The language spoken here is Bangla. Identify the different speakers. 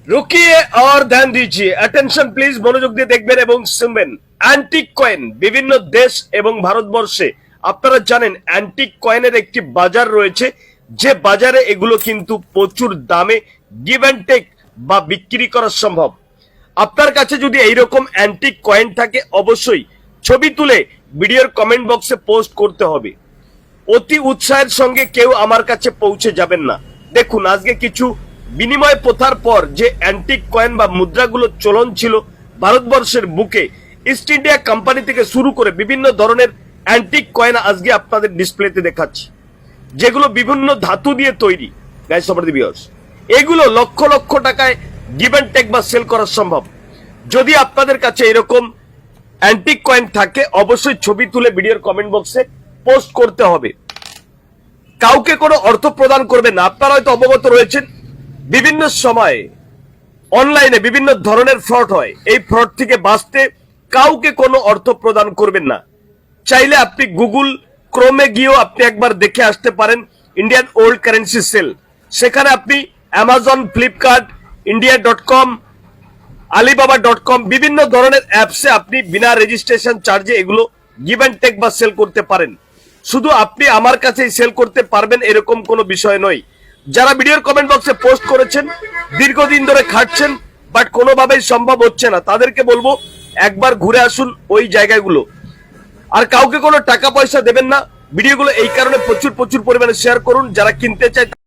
Speaker 1: रुकिए और ध्यान दीजिए, अटेंशन प्लीज, মনোযোগ দিয়ে দেখবেন এবং শুনবেন। অ্যান্টিক কয়েন বিভিন্ন দেশ এবং ভারতবর্ষে আপনারা জানেন অ্যান্টিক কয়েনের একটি বাজার রয়েছে, যে বাজারে এগুলো কিন্তু প্রচুর দামে গিভ অ্যান্ড টেক বা বিক্রি করা সম্ভব। আপনার কাছে যদি এইরকম অ্যান্টিক কয়েন থাকে অবশ্যই ছবি তুলে ভিডিওর কমেন্ট বক্সে পোস্ট করতে হবে। অতি উৎসাহের সঙ্গে কেউ আমার কাছে পৌঁছে যাবেন না। দেখুন, আজকে কিছু বিনিময় প্রথার পর যে অ্যান্টিক কয়েন বা মুদ্রাগুলো চলন ছিল ভারতবর্ষের বুকে, ইস্ট ইন্ডিয়া কোম্পানি থেকে শুরু করে বিভিন্ন ধরনের অ্যান্টিক কয়েন আজকে আপনাদের ডিসপ্লেতে দেখাচ্ছি, যেগুলো বিভিন্ন ধাতু দিয়ে তৈরি। গাইস, সবারই ভিউয়ার্স, এগুলো লক্ষ লক্ষ টাকায় গিভ অ্যান্ড টেক বা সেল করা সম্ভব। যদি আপনাদের কাছে এরকম অ্যান্টিক কয়েন থাকে অবশ্যই ছবি তুলে ভিডিওর কমেন্ট বক্সে পোস্ট করতে হবে। কাউকে কোনো অর্থ প্রদান করবেন না। আপনারা হয়তো অবগত রয়েছেন বিভিন্ন সময়ে অনলাইনে বিভিন্ন ধরনের ফ্রড হয়। এই ফ্রড থেকে বাঁচতে কাউকে কোনো অর্থ প্রদান করবেন না। চাইলে আপনি গুগল ক্রোমে গিয়েও আপনি একবার দেখে আসতে পারেন ইন্ডিয়ান ওল্ড কারেন্সি সেল। সেখানে আপনি অ্যামাজন, ফ্লিপকার্ট, ইন্ডিয়া.com, alibaba.com বিভিন্ন ধরনের অ্যাপসে আপনি বিনা রেজিস্ট্রেশন চার্জে এগুলো গিভ অ্যান্ড টেক বা সেল করতে পারেন। শুধু আপনি আমার কাছেই সেল করতে পারবেন এরকম কোনো বিষয় নয়। যারা ভিডিওর কমেন্ট বক্সে পোস্ট করেছেন, দীর্ঘদিন ধরে খাটছেন বাট কোনোভাবেই সম্ভব হচ্ছে না, তাদেরকে বলবো একবার ঘুরে আসুন ওই জায়গাগুলো। আর কাউকে কোনো টাকা পয়সা দেবেন না। ভিডিওগুলো এই কারণে প্রচুর পরিমাণে শেয়ার করুন, যারা কিনতে চায়